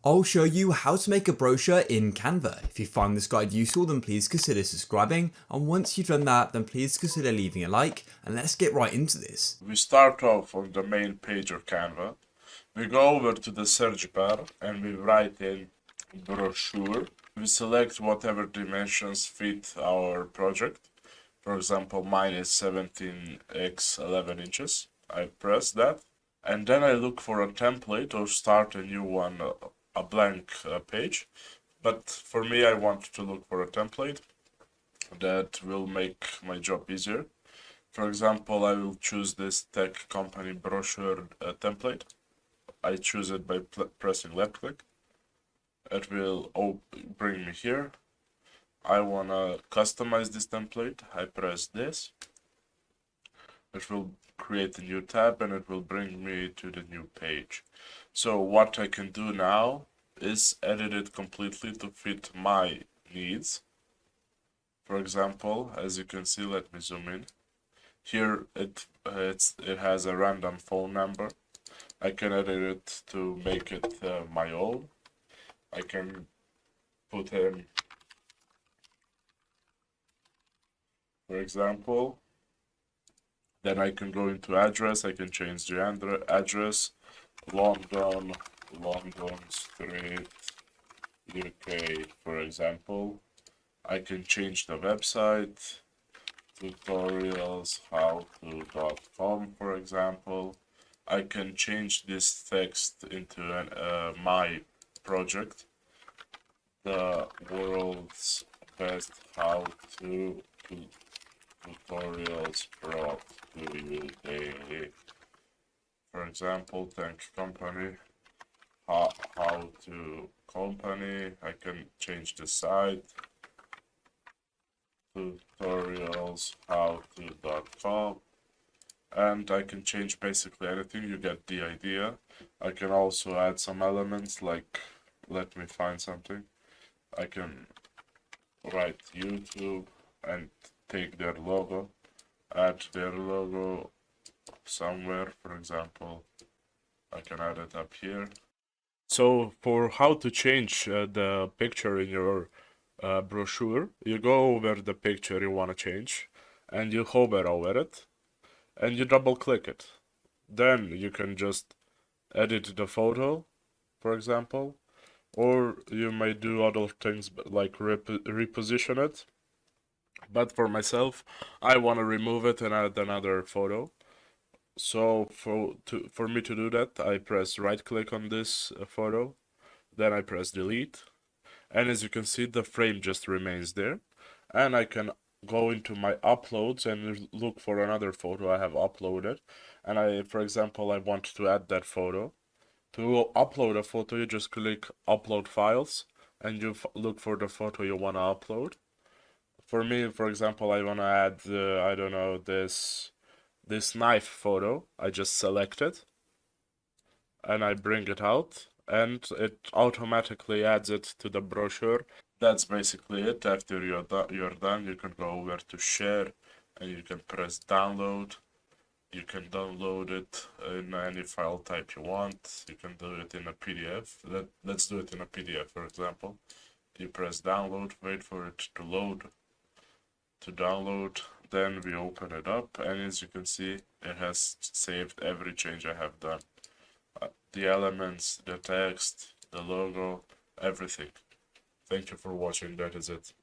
I'll show you how to make a brochure in Canva. If you find this guide useful, then please consider subscribing, and once you've done that, then please consider leaving a like, and let's get right into this. We start off on the main page of Canva. We go over to the search bar and we write in brochure. We select whatever dimensions fit our project. For example, mine is 17x 11 inches. I press that and then I look for a template or start a new one, a blank page. But for me, I want to look for a template that will make my job easier. For example, I will choose this tech company brochure template. I choose it by pressing left click. It will bring me here. I want to customize this template. I press this. It will create a new tab and it will bring me to the new page. So what I can do now is edit it completely to fit my needs. For example, as you can see, let me zoom in. Here it has a random phone number. I can edit it to make it my own. I can put in, for example, then I can go into address. I can change the address, London Street, UK, for example. I can change the website, tutorialshow2.com, for example. I can change this text into my project, the world's best how-to tutorials brought to you daily. For example, thank company, how to company. I can change the site, tutorialshow2.com, and I can change basically anything. You get the idea. I can also add some elements, like, let me find something. I can write YouTube and take their logo, add their logo somewhere. For example, I can add it up here. So for how to change the picture in your brochure, you go over the picture you want to change and you hover over it and you double click it. Then you can just edit the photo, for example, or you may do other things like reposition it. But for myself, I want to remove it and add another photo. So for me to do that, I press right click on this photo, then I press delete, and as you can see, the frame just remains there. And I can go into my uploads and look for another photo I have uploaded. And for example, I want to add that photo. To upload a photo, you just click upload files and you look for the photo you want to upload. For me, for example, I want to add, I don't know, this knife photo. I just select it and I bring it out and it automatically adds it to the brochure. That's basically it. After you're done, you can go over to share and you can press download. You can download it in any file type you want. You can do it in a PDF. Let's do it in a PDF, for example. You press download, wait for it to load, to download, then we open it up, and as you can see, it has saved every change I have done. The elements, the text, the logo, everything. Thank you for watching. That is it.